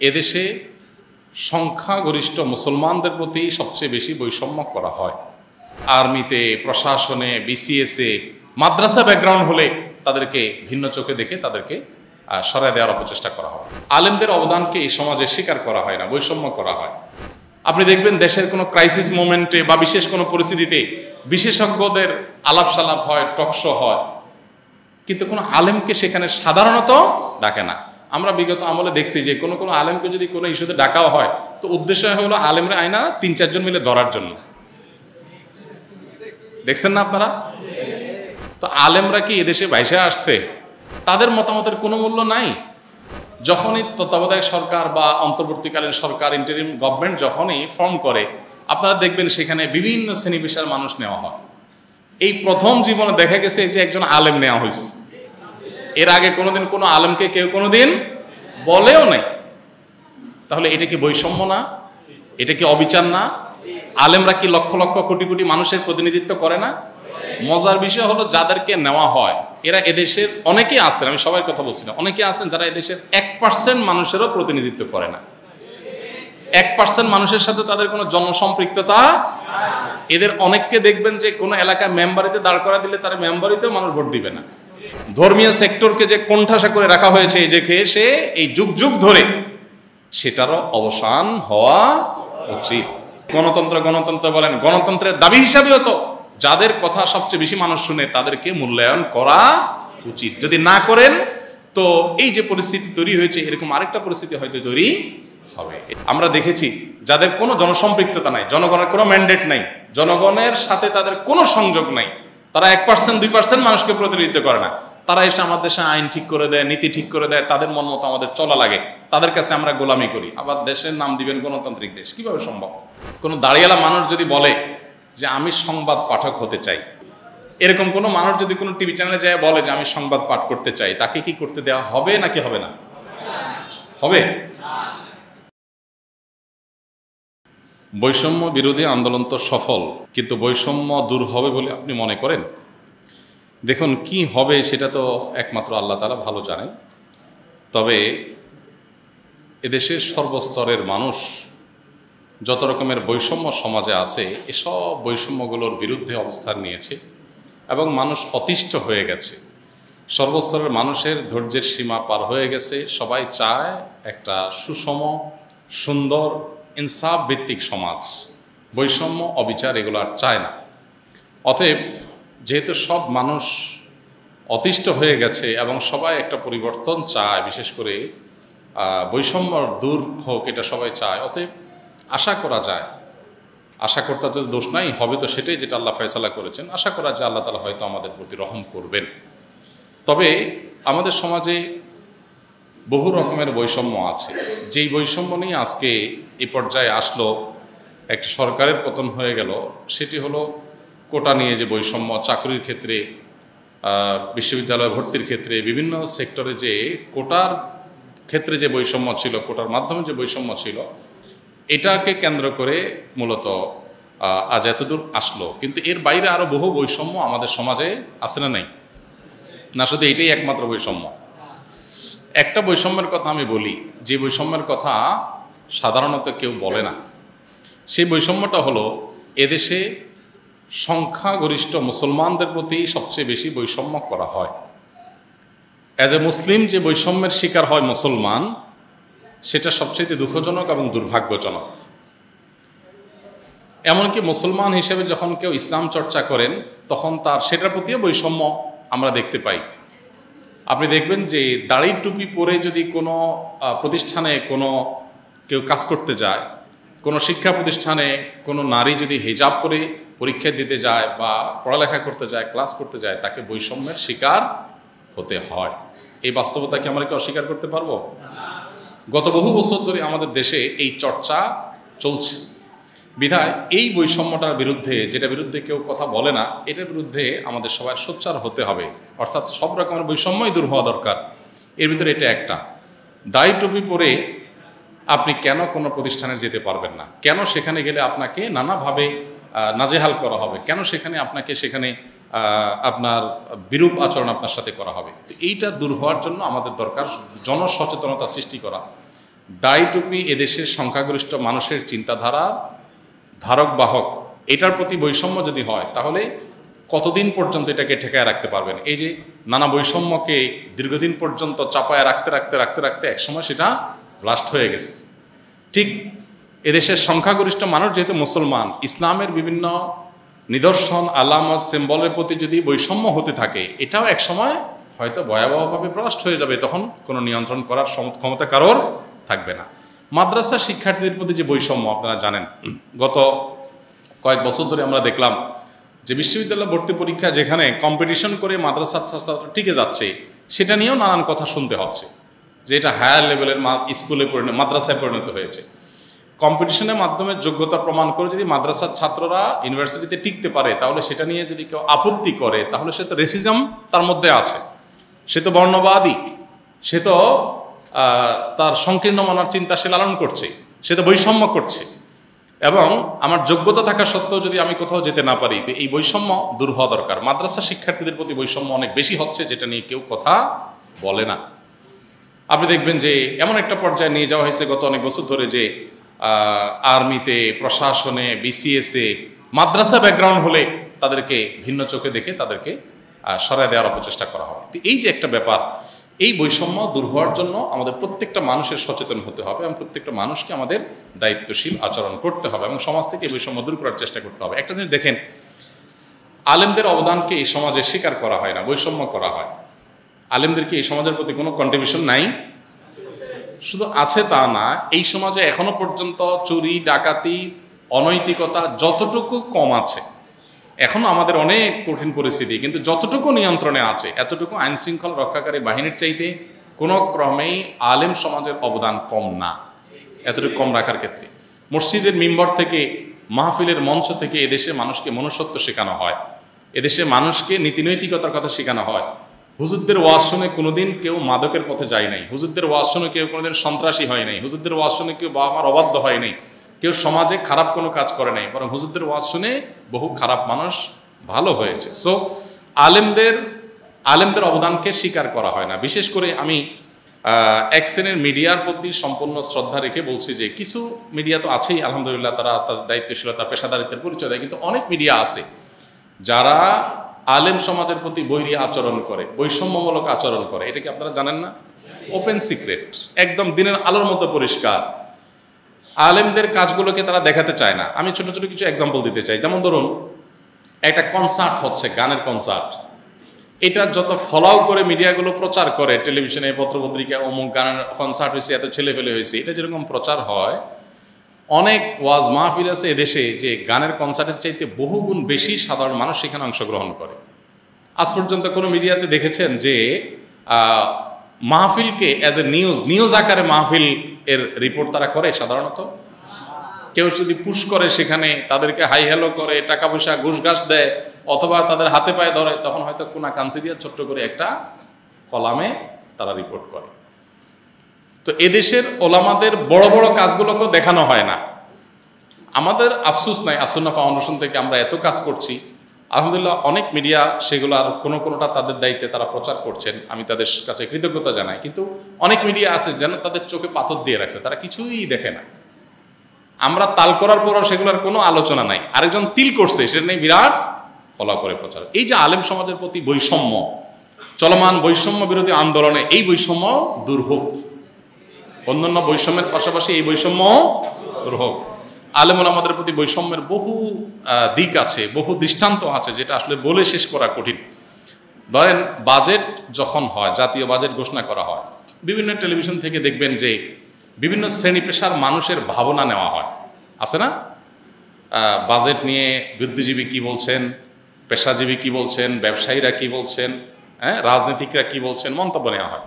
এদেশে সংখ্যাগরিষ্ঠ মুসলমানদের প্রতি সবচেয়ে বেশি বৈষম্য করা হয়। আর্মিতে, প্রশাসনে, বিসিএসে, মাদ্রাসা ব্যাকগ্রাউন্ড হলে তাদেরকে ভিন্ন চোখে দেখে তাদেরকে সরায় দেওয়ার অপচেষ্টা করা হয়। আলেমদের অবদানকে এই সমাজে স্বীকার করা হয় না, বৈষম্য করা হয়। আপনি দেখবেন দেশের কোনো ক্রাইসিস মোমেন্টে বা বিশেষ কোনো পরিস্থিতিতে বিশেষজ্ঞদের আলাপ সালাপ হয়, টকশো হয়, কিন্তু কোনো আলেমকে সেখানে সাধারণত ডাকে না। আমরা বিগত আমলে দেখছি যে কোনো কোনো আলেমকে যদি কোনো ইস্যুতে ডাকাও হয় তো উদ্দেশ্য হলো আলেমরা আয়না ৩-৪ জন মিলে ধরার জন্য। দেখছেন না আপনারা? তো আলেমরা কি এদেশে ভাইসে আসছে? তাদের মতামতের কোনো মূল্য নাই। যখনই তত্ত্বাবধায়ক সরকার বা অন্তর্বর্তীকালীন সরকার, ইন্টারিম গভর্নমেন্ট যখনই ফর্ম করে, আপনারা দেখবেন সেখানে বিভিন্ন শ্রেণী পেশার মানুষ নেওয়া হয়। এই প্রথম জীবনে দেখা গেছে যে একজন আলেম নেওয়া হয়েছে। এর আগে কোনোদিন কোনো আলেমকে কেউ কোনোদিন বলেও নাই। তাহলে এটা কি বৈষম্য না? এটা কি অবিচার না? আলেমরা কি লক্ষ লক্ষ কোটি কোটি মানুষের প্রতিনিধিত্ব করে না? মজার বিষয় হলো যাদেরকে নেওয়া হয় এরা এদেশের অনেকেই আছেন, আমি সবার কথা বলছি না, অনেকে আছেন যারা এদেশের 1% মানুষেরও প্রতিনিধিত্ব করে না। 1% মানুষের সাথে তাদের কোনো জনসম্পৃক্ততা। এদের অনেককে দেখবেন যে কোনো এলাকায় মেম্বারিতে দাঁড় করা দিলে তার মেম্বারিতেও মানুষ ভোট দিবে না। ধর্মীয় সেক্টরকে যে কোণঠাসা করে রাখা হয়েছে এই যে সে এই যুগ যুগ ধরে, সেটারও অবসান হওয়া উচিত। গণতন্ত্র গণতন্ত্র বলেন, গণতন্ত্রের দাবি হিসাবেও তো যাদের কথা সবচেয়ে বেশি মানুষ শুনে তাদেরকে মূল্যায়ন করা উচিত। যদি না করেন তো এই যে পরিস্থিতি তৈরি হয়েছে এরকম আরেকটা পরিস্থিতি হয়তো তৈরি হবে। আমরা দেখেছি যাদের কোনো জনসম্পৃক্ততা নাই, জনগণের কোনো ম্যান্ডেট নাই, জনগণের সাথে তাদের কোনো সংযোগ নাই, তারা 1% 2% মানুষকে প্রতিনিধিত্ব করে না, তারা এসে আমাদের দেশে আইন ঠিক করে দেয়, নীতি ঠিক করে দেয়, তাদের মন মতো আমাদের চলা লাগে, তাদের কাছে আমরা গোলামি করি। আবার দেশের নাম দিবেন গণতান্ত্রিক দেশ, কিভাবে সম্ভব? কোনো দাঁড়িয়ালা মানুষ যদি বলে যে আমি সংবাদ পাঠক হতে চাই, এরকম কোনো মানুষ যদি কোনো টিভি চ্যানেলে যায় বলে যে আমি সংবাদ পাঠ করতে চাই, তাকে কি করতে দেওয়া হবে নাকি হবে না? হবে। বৈষম্য বিরোধী আন্দোলন তো সফল, কিন্তু বৈষম্য দূর হবে বলে আপনি মনে করেন? দেখুন, কি হবে সেটা তো একমাত্র আল্লাহ তাআলা ভালো জানেন। তবে এদেশের সর্বস্তরের মানুষ যত রকমের বৈষম্য সমাজে আছে এসব বৈষম্যগুলোর বিরুদ্ধে অবস্থান নিয়েছে এবং মানুষ অতিষ্ঠ হয়ে গেছে। সর্বস্তরের মানুষের ধৈর্যের সীমা পার হয়ে গেছে। সবাই চায় একটা সুষম, সুন্দর, ইনসাফ ভিত্তিক সমাজ। বৈষম্য, অবিচার এগুলো আর চায় না। অতএব যেহেতু সব মানুষ অতিষ্ঠ হয়ে গেছে এবং সবাই একটা পরিবর্তন চায়, বিশেষ করে বৈষম্য দূর হোক এটা সবাই চায়, অতএব আশা করা যায়, আশা করতে তো দোষ নাই, হবে তো সেটাই যেটা আল্লাহ ফয়সালা করেছেন। আশা করা যায় আল্লাহ তাআলা হয়তো আমাদের প্রতি রহম করবেন। তবে আমাদের সমাজে বহু রকমের বৈষম্য আছে। যেই বৈষম্য নিয়ে আজকে এই পর্যায়ে আসলো, একটি সরকারের পতন হয়ে গেল, সেটি হলো কোটা নিয়ে যে বৈষম্য, চাকরির ক্ষেত্রে, বিশ্ববিদ্যালয় ভর্তির ক্ষেত্রে, বিভিন্ন সেক্টরে যে কোটার ক্ষেত্রে যে বৈষম্য ছিল, কোটার মাধ্যমে যে বৈষম্য ছিল, এটাকে কেন্দ্র করে মূলত আজ এতদূর আসলো। কিন্তু এর বাইরে আরও বহু বৈষম্য আমাদের সমাজে আছে না নাই? না শুধু এটাই একমাত্র বৈষম্য? একটা বৈষম্যের কথা আমি বলি, যে বৈষম্যের কথা সাধারণত কেউ বলে না। সেই বৈষম্যটা হলো এদেশে সংখ্যাগরিষ্ঠ মুসলমানদের প্রতি সবচেয়ে বেশি বৈষম্য করা হয়। অ্যাজ এ মুসলিম যে বৈষম্যের শিকার হয় মুসলমান, সেটা সবচেয়ে দুঃখজনক এবং দুর্ভাগ্যজনক। এমনকি মুসলমান হিসেবে যখন কেউ ইসলাম চর্চা করেন তখন তার সেটার প্রতিও বৈষম্য আমরা দেখতে পাই। আপনি দেখবেন যে দাড়ি টুপি পরে যদি কোনো প্রতিষ্ঠানে কোনো কেউ কাজ করতে যায়, কোনো শিক্ষা প্রতিষ্ঠানে কোনো নারী যদি হিজাব পরে পরীক্ষা দিতে যায় বা পড়ালেখা করতে যায়, ক্লাস করতে যায়, তাকে বৈষম্যের শিকার হতে হয়। এই বাস্তবতাকে আমরা কি অস্বীকার করতে পারবো? গত বহু বছর ধরে আমাদের দেশে এই চর্চা চলছে। বিধায় এই বৈষম্যটার বিরুদ্ধে, যেটা বিরুদ্ধে কেউ কথা বলে না, এটার বিরুদ্ধে আমাদের সবার সোচ্চার হতে হবে। অর্থাৎ সব রকমের বৈষম্যই দূর হওয়া দরকার। এর ভিতরে এটা একটা। দাড়ি টুপি পরে আপনি কেন কোনো প্রতিষ্ঠানে যেতে পারবেন না? কেন সেখানে গেলে আপনাকে নানাভাবে নাজেহাল করা হবে? কেন সেখানে আপনাকে আপনার বিরূপ আচরণ আপনার সাথে করা হবে? তো এইটা দূর হওয়ার জন্য আমাদের দরকার জনসচেতনতা সৃষ্টি করা। দাড়ি টুপি এদেশের সংখ্যাগরিষ্ঠ মানুষের চিন্তাধারা ধারক বাহক, এটার প্রতি বৈষম্য যদি হয় তাহলে কতদিন পর্যন্ত এটাকে ঠেকায় রাখতে পারবেন? এই যে নানা বৈষম্যকে দীর্ঘদিন পর্যন্ত চাপায় রাখতে রাখতে রাখতে রাখতে একসময় সেটা ব্লাস্ট হয়ে গেছে। ঠিক এদেশের সংখ্যাগরিষ্ঠ মানুষ যেহেতু মুসলমান, ইসলামের বিভিন্ন নিদর্শন আলামত সিম্বলের প্রতি যদি বৈষম্য হতে থাকে, এটাও একসময় হয়তো ভয়াবহভাবে ব্লাস্ট হয়ে যাবে, তখন কোনো নিয়ন্ত্রণ করার ক্ষমতা কারোর থাকবে না। মাদ্রাসার শিক্ষার্থীদের প্রতি যে বৈষম্য আপনারা জানেন, গত কয়েক বছর ধরে আমরা দেখলাম যে বিশ্ববিদ্যালয় ভর্তি পরীক্ষা যেখানে কম্পিটিশন করে মাদ্রাসার ছাত্ররা টিকে যাচ্ছে, সেটা নিয়েও নানান কথা শুনতে হচ্ছে যে এটা হায়ার লেভেলের স্কুলে মাদ্রাসায় পরিণত হয়েছে। কম্পিটিশনের মাধ্যমে যোগ্যতা প্রমাণ করে যদি মাদ্রাসার ছাত্ররা ইউনিভার্সিটিতে টিকতে পারে, তাহলে সেটা নিয়ে যদি কেউ আপত্তি করে তাহলে সে তো রেসিজম তার মধ্যে আছে, সে তো বর্ণবাদী, সে তো তার সংকীর্ণ মনার চিন্তা সে লালন করছে, সে তো বৈষম্য করছে। এবং আমার যোগ্যতা থাকা সত্ত্বেও যদি আমি কোথাও যেতে না পারি, তো এই বৈষম্য দূর হওয়া দরকার। মাদ্রাসা শিক্ষার্থীদের প্রতি বৈষম্য অনেক বেশি হচ্ছে, যেটা নিয়ে কেউ কথা বলে না। আপনি দেখবেন যে এমন একটা পর্যায়ে নিয়ে যাওয়া হয়েছে গত অনেক বছর ধরে যে আর্মিতে, প্রশাসনে, বিসিএসে মাদ্রাসা ব্যাকগ্রাউন্ড হলে তাদেরকে ভিন্ন চোখে দেখে তাদেরকে সরায় দেওয়ার অপচেষ্টা করা হয়। তো এই যে একটা ব্যাপার, এই বৈষম্য দূর হওয়ার জন্য আমাদের প্রত্যেকটা মানুষের সচেতন হতে হবে এবং প্রত্যেকটা মানুষকে আমাদের দায়িত্বশীল আচরণ করতে হবে এবং সমাজ থেকে এই বৈষম্য দূর করার চেষ্টা করতে হবে। একটা জিনিস দেখেন, আলেমদের অবদানকে এই সমাজে স্বীকার করা হয় না, বৈষম্য করা হয়। আলেমদেরকে এই সমাজের প্রতি কোনো কন্ট্রিবিউশন নাই, শুধু আছে তা না, এই সমাজে এখনো পর্যন্ত চুরি, ডাকাতি, অনৈতিকতা যতটুকু কম আছে, এখনো আমাদের অনেক কঠিন পরিস্থিতি, কিন্তু যতটুকু নিয়ন্ত্রণে আছে এতটুকু আইন শৃঙ্খলা রক্ষাকারী বাহিনীর চাইতে কোনো ক্রমেই আলেম সমাজের অবদান কম না। এতটুকু কম রাখার ক্ষেত্রে মসজিদের মিম্বর থেকে, মাহফিলের মঞ্চ থেকে এদেশে মানুষকে মনুষ্যত্ব শেখানো হয়, এদেশে মানুষকে নীতিনৈতিকতার কথা শেখানো হয়। হুজুরদের ওয়াজ শুনে কোনোদিন কেউ মাদকের পথে যায় নাই, হুজুরদের ওয়াজ শুনে কেউ কোনোদিন সন্ত্রাসী হয় নাই, হুজুরদের ওয়াজ শুনে কেউ বাবা মার অবাধ্য হয় নাই, কেউ সমাজে খারাপ কোনো কাজ করে নাই, বরং হুজুরদের ওয়াজ শুনে বহু খারাপ মানুষ ভালো হয়েছে। সো আলেমদের অবদানকে স্বীকার করা হয় না। বিশেষ করে আমি এক শ্রেণীর মিডিয়ার প্রতি সম্পূর্ণ শ্রদ্ধা রেখে বলছি যে কিছু মিডিয়া তো আছেই আলহামদুলিল্লাহ, তারা তাদের দায়িত্বশীলতা, পেশাদারিত্বের পরিচয় দেয়, কিন্তু অনেক মিডিয়া আছে যারা আলেম সমাজের প্রতি বৈরী আচরণ করে, বৈষম্যমূলক আচরণ করে। এটা কি আপনারা জানেন না? ওপেন সিক্রেট, একদম দিনের আলোর মতো পরিষ্কার। আলেমদের কাজগুলোকে তারা দেখাতে চায় না। আমি ছোট ছোট কিছু এক্সাম্পল দিতে চাই। যেমন ধরুন, একটা কনসার্ট হচ্ছে, গানের কনসার্ট, এটা যত ফলাও করে মিডিয়াগুলো প্রচার করে, টেলিভিশনে, পত্রপত্রিকা, অমুক গানের কনসার্ট হয়েছে, এত ছেলেপেলে হয়েছে, এটা যেরকম প্রচার হয়, অনেক ওয়াজ মাহফিল আছে এদেশে যে গানের কনসার্টের চাইতে বহুগুণ বেশি সাধারণ মানুষ সেখানে অংশগ্রহণ করে। আজ পর্যন্ত কোনো মিডিয়াতে দেখেছেন যে মাহফিলকে অ্যাজ এ নিউজ আকারে মাহফিল এর রিপোর্ট তারা করে? সাধারণত কেউ যদি পুশ করে সেখানে, তাদেরকে হাই হ্যালো করে, টাকা পয়সা ঘুষ ঘাস দেয়, অথবা তাদের হাতে পায়ে ধরে, তখন হয়তো কোনা কান্সি দিয়ে ছোট্ট করে একটা কলামে তারা রিপোর্ট করে। তো এদেশের ওলামাদের বড় বড় কাজগুলোকেও দেখানো হয় না। আমাদের আফসোস নাই, আসুন্নাহ ফাউন্ডেশন থেকে আমরা এত কাজ করছি, আলহামদুলিল্লাহ অনেক মিডিয়া সেগুলোর কোনোটা তাদের দায়িত্বে তারা প্রচার করছেন, আমি তাদের কাছে কৃতজ্ঞতা জানাই। কিন্তু অনেক মিডিয়া আছে যেন তাদের চোখে পাথর দিয়ে রাখছে, তারা কিছুই দেখে না। আমরা তাল করার পরও সেগুলোর কোনো আলোচনা নাই, আরেকজন তিল করছে সেটা নিয়ে বিরাট ফলো করে প্রচার। এই যে আলেম সমাজের প্রতি বৈষম্য, চলমান বৈষম্য বিরোধী আন্দোলনে এই বৈষম্য দূর হোক, অন্যান্য বৈষম্যের পাশাপাশি এই বৈষম্য দূর হোক। আলেম ওলামাদের প্রতি বৈষম্যের বহু দিক আছে, বহু দৃষ্টান্ত আছে, যেটা আসলে বলে শেষ করা কঠিন। ধরেন, বাজেট যখন হয়, জাতীয় বাজেট ঘোষণা করা হয়, বিভিন্ন টেলিভিশন থেকে দেখবেন যে বিভিন্ন শ্রেণী পেশার মানুষের ভাবনা নেওয়া হয়, আছে না? বাজেট নিয়ে বুদ্ধিজীবী কি বলছেন, পেশাজীবী কি বলছেন, ব্যবসায়ীরা কি বলছেন, রাজনীতিকরা কি বলছেন, মন্তব্য নেওয়া হয়।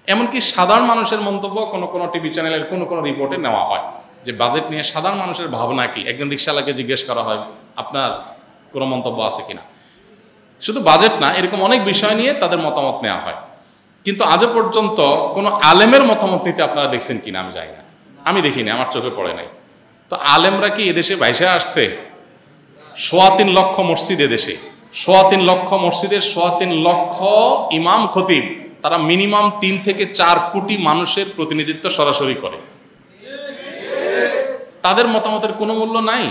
এমনকি সাধারণ মানুষের মন্তব্য কোনো টিভি চ্যানেলের কোনো রিপোর্টে নেওয়া হয় যে বাজেট নিয়ে সাধারণ মানুষের ভাবনা কি। একজন রিকশাওয়ালাকে জিজ্ঞেস করা হয় আপনার কোনো মন্তব্য আছে কিনা। শুধু বাজেট না, এরকম অনেক বিষয় নিয়ে তাদের মতামত নেওয়া হয়। কিন্তু আজও পর্যন্ত কোনো আলেমের মতামত নিতে আপনারা দেখছেন কিনা আমি জানি না, আমি দেখিনি, আমার চোখে পড়ে নাই। তো আলেমরা কি এদেশে ভাইসে আসছে? ৩.৫ লক্ষ মসজিদ এদেশে, ৩.৫ লক্ষ মসজিদের ৩.৫ লক্ষ ইমাম খতিব, তারা মিনিমাম ৩ থেকে ৪ কোটি মানুষের প্রতিনিধিত্ব সরাসরি করে। তাদের মতামতের কোনো মূল্য নাই।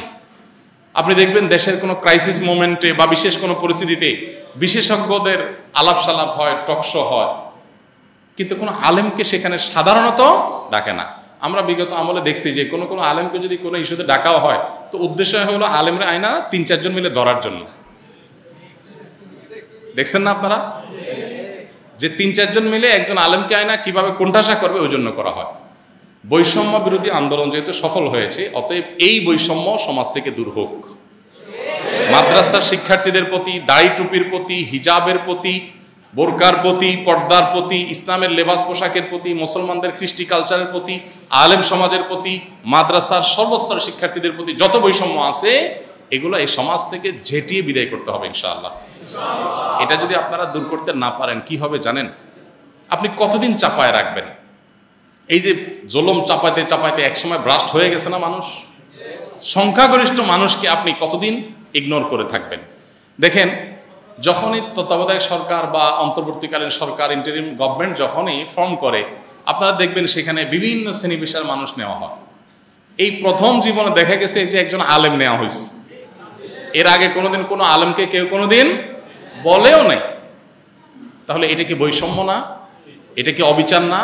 আপনি দেখবেন দেশের কোনো ক্রাইসিস মোমেন্টে বা বিশেষ কোনো পরিস্থিতিতে বিশেষজ্ঞদের আলাপ সালাপ হয়, টকশো হয়, কিন্তু কোনো আলেমকে সেখানে সাধারণত ডাকে না। আমরা বিগত আমলে দেখছি যে কোনো কোনো আলেমকে যদি কোনো ইস্যুতে ডাকাও হয় তো উদ্দেশ্য হলো আলেমরা আয়না 3-4 জন মিলে ধরার জন্য। দেখছেন না আপনারা যে 3-4 জন মিলে একজন আলেমকে আয়না কিভাবে কোণঠাসা করবে ওই জন্য করা হয়। বৈষম্য বিরোধী আন্দোলন যেহেতু সফল হয়েছে, অতএব এই বৈষম্য সমাজ থেকে দূর হোক। মাদ্রাসার শিক্ষার্থীদের প্রতি, দাড়ি টুপির প্রতি, হিজাবের প্রতি, বোরকার প্রতি, পর্দার প্রতি, ইসলামের লেবাস পোশাকের প্রতি, মুসলমানদের কৃষ্টি কালচারের প্রতি, আলেম সমাজের প্রতি, মাদ্রাসার সর্বস্তরের শিক্ষার্থীদের প্রতি যত বৈষম্য আছে এগুলো এই সমাজ থেকে ঝেঁটিয়ে বিদায় করতে হবে ইনশাআল্লাহ। এটা যদি আপনারা দূর করতে না পারেন কি হবে জানেন? আপনি কতদিন চাপায় রাখবেন? এই যে জুলুম চাপাইতে চাপাইতে একসময় ব্রাস্ট হয়ে গেছে না মানুষ, সংখ্যাগরিষ্ঠ মানুষকে আপনি কতদিন ইগনোর করে থাকবেন? দেখেন, যখনই তত্ত্বাবধায়ক সরকার বা অন্তর্বর্তীকালীন সরকার, ইন্টারিম গভর্নমেন্ট যখনই ফর্ম করে, আপনারা দেখবেন সেখানে বিভিন্ন শ্রেণী পেশার মানুষ নেওয়া হয়। এই প্রথম জীবনে দেখা গেছে যে একজন আলেম নেওয়া হয়েছে। এর আগে কোনোদিন কোনো আলেমকে কেউ কোনোদিন বলেও নাই। তাহলে এটা কি বৈষম্য না? এটা কি অবিচার না?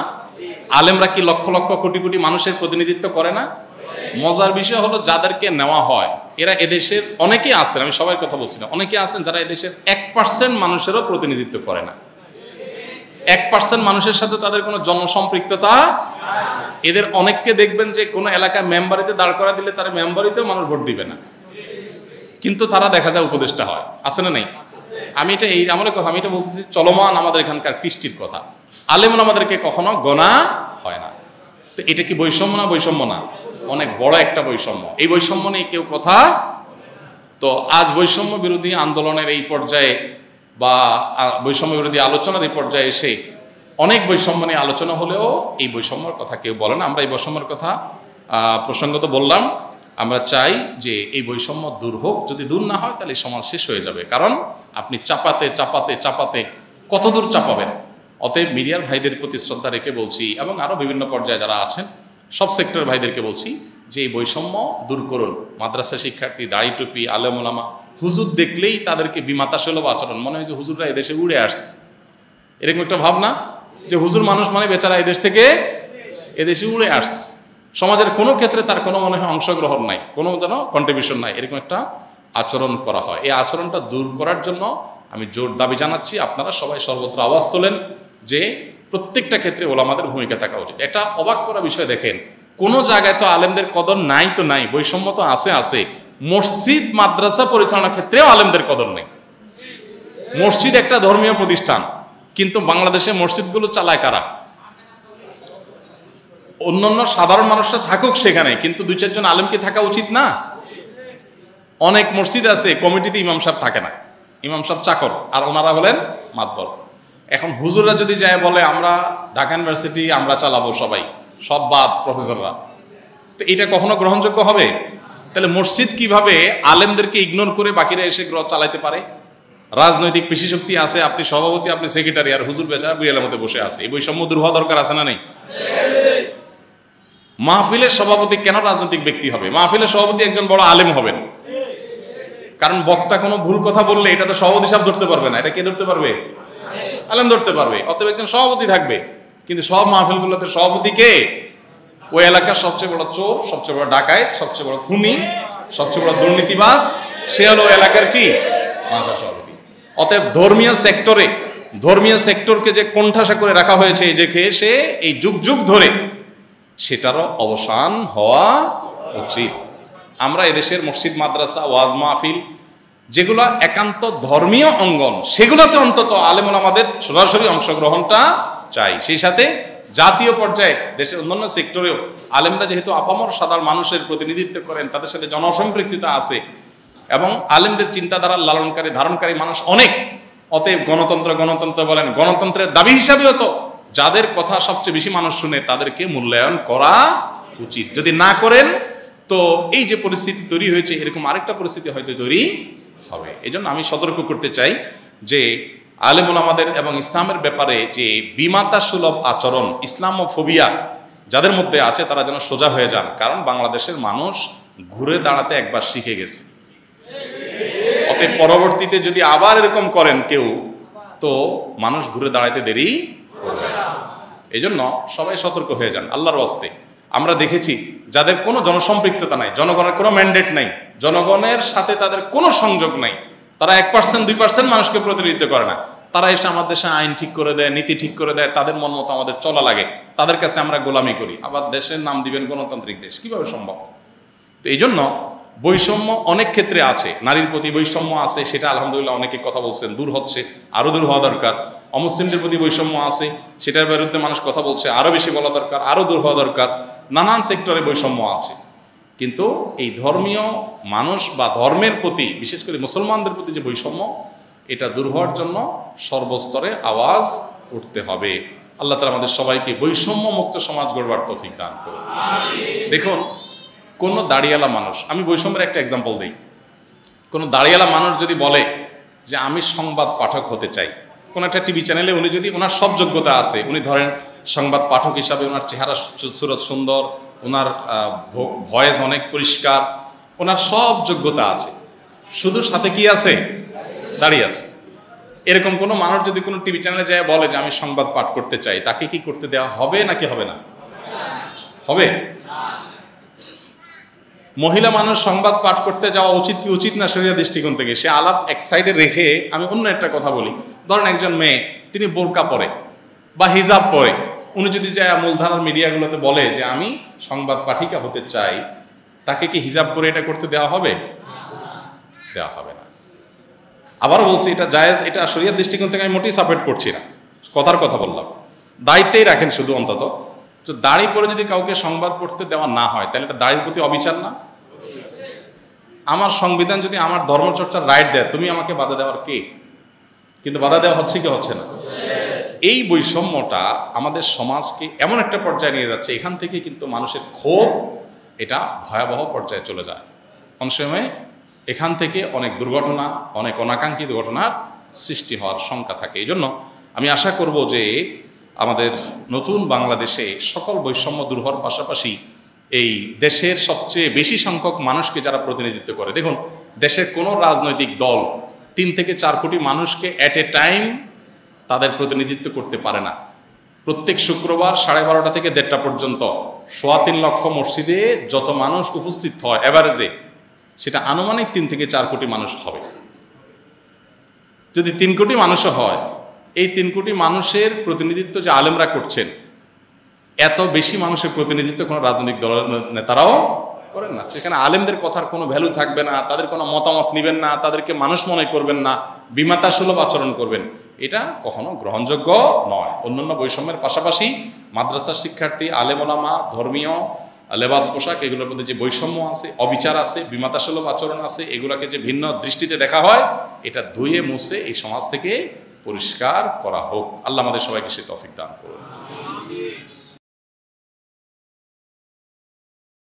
আলেমরা কি লক্ষ লক্ষ কোটি কোটি মানুষের প্রতিনিধিত্ব করে না? মজার বিষয় হলো যাদেরকে নেওয়া হয় এরা এদেশের অনেকেই আছেন, আমি সবার কথা বলছি না, অনেকে আছেন যারা এদেশের 1% মানুষেরও প্রতিনিধিত্ব করে না। 1% মানুষের সাথে তাদের কোনো জনসম্পৃক্ততা। এদের অনেককে দেখবেন যে কোনো এলাকায় মেম্বারিতে দাঁড় করা দিলে তার মেম্বারিতেও মানুষ ভোট দিবে না, কিন্তু তারা দেখা যায় উপদেষ্টা হয়। আছে না নাই? আমি এটা এই আমলের কথা, আমি এটা বলতেছি চলমান আমাদের এখানকার কৃষ্টির কথা। আলেম আমাদেরকে কখনো গোনা হয় না। তো এটা কি বৈষম্য না? বৈষম্য না, অনেক বড় একটা বৈষম্য। এই বৈষম্য নিয়ে কেউ কথা। তো আজ বৈষম্য বিরোধী আন্দোলনের এই পর্যায়ে বা বৈষম্য বিরোধী আলোচনার এই পর্যায়ে এসে অনেক বৈষম্য নিয়ে আলোচনা হলেও এই বৈষম্যের কথা কেউ বলে না। আমরা এই বৈষম্যের কথা প্রসঙ্গত বললাম। আমরা চাই যে এই বৈষম্য দূর হোক। যদি দূর না হয় তাহলে সমাজ শেষ হয়ে যাবে। কারণ আপনি চাপাতে চাপাতে চাপাতে কত দূর চাপাবেন? অতএব মিডিয়ার ভাইদের প্রতি শ্রদ্ধা রেখে বলছি, এবং আরও বিভিন্ন পর্যায়ে যারা আছেন সব সেক্টর ভাইদেরকে বলছি যে এই বৈষম্য দূর করুন। মাদ্রাসা শিক্ষার্থী, দাড়ি টুপি, আলেম ওলামা, হুজুর দেখলেই তাদেরকে বিমাতাসুলভ আচরণ, মনে হয় যে হুজুররা এদেশে উড়ে আসছে, এরকম একটা ভাবনা যে হুজুর মানুষ মানে বেচারা এদেশ থেকে এদেশে উড়ে আসছে। সমাজের কোনো ক্ষেত্রে তার কোনো মনে হয় অংশগ্রহণ নাই, কোনো যেন কন্ট্রিবিউশন নাই, এরকম একটা আচরণ করা হয়। এই আচরণটা দূর করার জন্য আমি জোর দাবি জানাচ্ছি আপনারা সবাই সর্বত্র আওয়াজ তোলেন যে প্রত্যেকটা ক্ষেত্রে ওলামাদের ভূমিকা থাকা উচিত। এটা অবাক করা বিষয়, দেখেন কোনো জায়গায় তো আলেমদের কদর নাই, তো নাই, বৈষম্য তো আছে আছে। মসজিদ মাদ্রাসা পরিচালনার ক্ষেত্রেও আলেমদের কদর নেই। মসজিদ একটা ধর্মীয় প্রতিষ্ঠান, কিন্তু বাংলাদেশে মসজিদগুলো চালায় কারা? অন্যান্য সাধারণ মানুষরা থাকুক সেখানে, কিন্তু 2-4 জন আলেম কি থাকা উচিত না? অনেক মসজিদ আছে কমিটিতে ইমাম সাহেব থাকে না, ইমাম সাহেব চাকর, আর ওনারা হলেন মাতবর। এখন হুজুররা যদি যায় বলে আমরা ঢাকা ইউনিভার্সিটি আমরা চালাবো, সবাই সব বাদ প্রফেসররা, তো এটা কখনো গ্রহণযোগ্য হবে? তাহলে মসজিদ কিভাবে আলেমদেরকে ইগনোর করে বাকিরা এসে চালাইতে পারে? রাজনৈতিক পেশি শক্তি আছে, আপনি সভাপতি, আপনি সেক্রেটারি, আর হুজুর বেচারা বিড়ালের মধ্যে বসে আছে। এই বৈষম্য দূর হওয়া দরকার আছে না নেই? মাহফিলের সভাপতি কেন রাজনৈতিক ব্যক্তি হবে? মাহফিলের সভাপতি একজন বড় আলেম হবেন, কারণ বক্তা কোনো ভুল কথা বললে এটা তো সভাপতি সাহেব ধরতে পারবে না, এটা কে ধরতে পারবে? আলেম ধরতে পারবে। অতএব একজন সভাপতি থাকবে, কিন্তু সব মাহফিলগুলোতে সভাপতি কে? ওই এলাকার সবচেয়ে বড় চোর, সবচেয়ে বড় ডাকাত, সবচেয়ে বড় খুনি, সবচেয়ে বড় দুর্নীতিবাজ, সে হলো এলাকার কি মাদ্রাসা সভাপতি। অতএব ধর্মীয় সেক্টরকে যে কোণঠাসা করে রাখা হয়েছে এই যে সে এই যুগ যুগ ধরে, সেটারও অবসান হওয়া উচিত। আমরা এদেশের মসজিদ, মাদ্রাসা, ওয়াজ মাহফিল যেগুলো একান্ত ধর্মীয় অঙ্গন, সেগুলোতে অন্তত আলেম ওলামাদের সরাসরি অংশগ্রহণটা চাই। সেই সাথে জাতীয় পর্যায়ে দেশের অন্যান্য সেক্টরেও আলেমরা যেহেতু আপামর সাধারণ মানুষের প্রতিনিধিত্ব করেন, তাদের সাথে জনসম্পৃক্ততা আছে এবং আলেমদের চিন্তাধারার লালনকারী ধারণকারী মানুষ অনেক। অতএব গণতন্ত্র বলেন, গণতন্ত্রের দাবি হিসাবেও তো যাদের কথা সবচেয়ে বেশি মানুষ শুনে তাদেরকে মূল্যায়ন করা উচিত। যদি না করেন তো এই যে পরিস্থিতি তৈরি হয়েছে, এরকম আরেকটা পরিস্থিতি হয়তো তৈরি হবে। এই জন্য আমি সতর্ক করতে চাই যে আলেম ওলামাদের এবং ইসলামের ব্যাপারে যে বিমাতা সুলভ আচরণ, ইসলামোফোবিয়া, যাদের মধ্যে আছে তারা যেন সোজা হয়ে যান, কারণ বাংলাদেশের মানুষ ঘুরে দাঁড়াতে একবার শিখে গেছে। অতএব পরবর্তীতে যদি আবার এরকম করেন কেউ, তো মানুষ ঘুরে দাঁড়াতে দেরি করবে না। এই জন্য সবাই সতর্ক হয়ে যান আল্লাহর ওয়াস্তে। আমরা দেখেছি যাদের কোনো জনসম্পৃক্ততা নাই, জনগণের কোনো ম্যান্ডেট নাই, জনগণের সাথে তাদের কোনো সংযোগ নাই, তারা 1% 2% মানুষকে প্রতিনিধিত্ব করে না, তারা এসে আমাদের দেশে আইন ঠিক করে দেয়, নীতি ঠিক করে দেয়, তাদের মন মতো আমাদের চলা লাগে, তাদের কাছে আমরা গোলামি করি, আবার দেশের নাম দিবেন গণতান্ত্রিক দেশ, কিভাবে সম্ভব? তো এই জন্য বৈষম্য অনেক ক্ষেত্রে আছে, নারীর প্রতি বৈষম্য আছে, সেটা আলহামদুলিল্লাহ অনেকে কথা বলছেন, দূর হচ্ছে, আরও দূর হওয়া দরকার। অমুসলিমদের প্রতি বৈষম্য আছে, সেটার বিরুদ্ধে মানুষ কথা বলছে, আরও বেশি বলা দরকার, আরও দূর হওয়া দরকার। নানান সেক্টরে বৈষম্য আছে, কিন্তু এই ধর্মীয় মানুষ বা ধর্মের প্রতি, বিশেষ করে মুসলমানদের প্রতি যে বৈষম্য, এটা দূর হওয়ার জন্য সর্বস্তরে আওয়াজ উঠতে হবে। আল্লাহ তাআলা আমাদের সবাইকে বৈষম্য মুক্ত সমাজ গড়বার তৌফিক দান করুন। দেখুন, কোনো দাড়িওয়ালা মানুষ, আমি বৈষম্যের একটা এক্সাম্পল দিই, কোনো দাড়িওয়ালা মানুষ যদি বলে যে আমি সংবাদ পাঠক হতে চাই, কোনো একটা টিভি চ্যানেলে উনি যদি, ওনার সব যোগ্যতা আছে, উনি ধরেন সংবাদ পাঠক হিসাবে ওনার চেহারা সুরত সুন্দর, ওনার ভয়েস অনেক পরিষ্কার, ওনার সব যোগ্যতা আছে, শুধু সাথে কি আছে? দাঁড়িয়ে আছে। এরকম কোনো মানুষ যদি কোনো টিভি চ্যানেলে যায় বলে যে আমি সংবাদ পাঠ করতে চাই, তাকে কি করতে দেওয়া হবে নাকি হবে না? হবে। মহিলা মানুষ সংবাদ পাঠ করতে যাওয়া উচিত কি উচিত না শরিয়া দৃষ্টিকোণ থেকে, সে আলাপ এক সাইডে রেখে আমি অন্য একটা কথা বলি। ধরেন একজন মেয়ে, তিনি বোরকা পরে বা হিজাব পরে, উনি যদি যায় মূলধারার মিডিয়াগুলোতে বলে যে আমি সংবাদ পাঠিকা হতে চাই, তাকে কি হিজাব পরে এটা করতে দেওয়া হবে? দেওয়া হবে না। আবারও বলছি, এটা জায়েজ, এটা শরিয়ার দৃষ্টিকোণ থেকে আমি মোটেই সাপোর্ট করছি না, কথার কথা বললাম। দায়িত্বই রাখেন শুধু অন্তত, তো দাড়ি পরে যদি কাউকে সংবাদ পড়তে দেওয়া না হয়, তাহলে এটা দাড়ির প্রতি অবিচার না? আমার সংবিধান যদি আমার ধর্মচর্চার রাইট দেয়, তুমি আমাকে বাধা দেওয়ার কে? কিন্তু বাধা দেওয়া হচ্ছে কি হচ্ছে না? এই বৈষম্যটা আমাদের সমাজকে এমন একটা পর্যায়ে নিয়ে যাচ্ছে, এখান থেকে কিন্তু মানুষের ক্ষোভ এটা ভয়াবহ পর্যায়ে চলে যায়। অনেক সময় এখান থেকে অনেক দুর্ঘটনা, অনেক অনাকাঙ্ক্ষিত ঘটনার সৃষ্টি হওয়ার শঙ্কা থাকে। এই জন্য আমি আশা করব যে আমাদের নতুন বাংলাদেশে সকল বৈষম্য দূর হওয়ার পাশাপাশি এই দেশের সবচেয়ে বেশি সংখ্যক মানুষকে যারা প্রতিনিধিত্ব করে, দেখুন দেশের কোনো রাজনৈতিক দল 3 থেকে 4 কোটি মানুষকে অ্যাট এ টাইম তাদের প্রতিনিধিত্ব করতে পারে না। প্রত্যেক শুক্রবার 12:30 থেকে 1:30 পর্যন্ত 3.25 লক্ষ মসজিদে যত মানুষ উপস্থিত হয় এভারেজে, সেটা আনুমানিক 3 থেকে 4 কোটি মানুষ হবে। যদি 3 কোটি মানুষও হয়, এই 3 কোটি মানুষের প্রতিনিধিত্ব যে আলেমরা করছেন, এত বেশি মানুষের প্রতিনিধিত্ব কোনো রাজনৈতিক দলের নেতারাও করেন না। সেখানে আলেমদের কথার কোনো ভ্যালু থাকবে না, তাদের কোনো মতামত নেবেন না, তাদেরকে মানুষ মনে করবেন না, বিমাতা সুলভ আচরণ করবেন, এটা কখনো গ্রহণযোগ্য নয়। অন্যান্য বৈষম্যের পাশাপাশি মাদ্রাসার শিক্ষার্থী, আলেম ওলামা, ধর্মীয় লেবাস পোশাক, এগুলোর মধ্যে যে বৈষম্য আছে, অবিচার আছে, বিমাতা সুলভ আচরণ আছে, এগুলোকে যে ভিন্ন দৃষ্টিতে দেখা হয়, এটা ধুয়ে মুছে এই সমাজ থেকে পরিষ্কার করা হোক। আল্লাহ আমাদের সবাইকে সে তৌফিক দান করুন।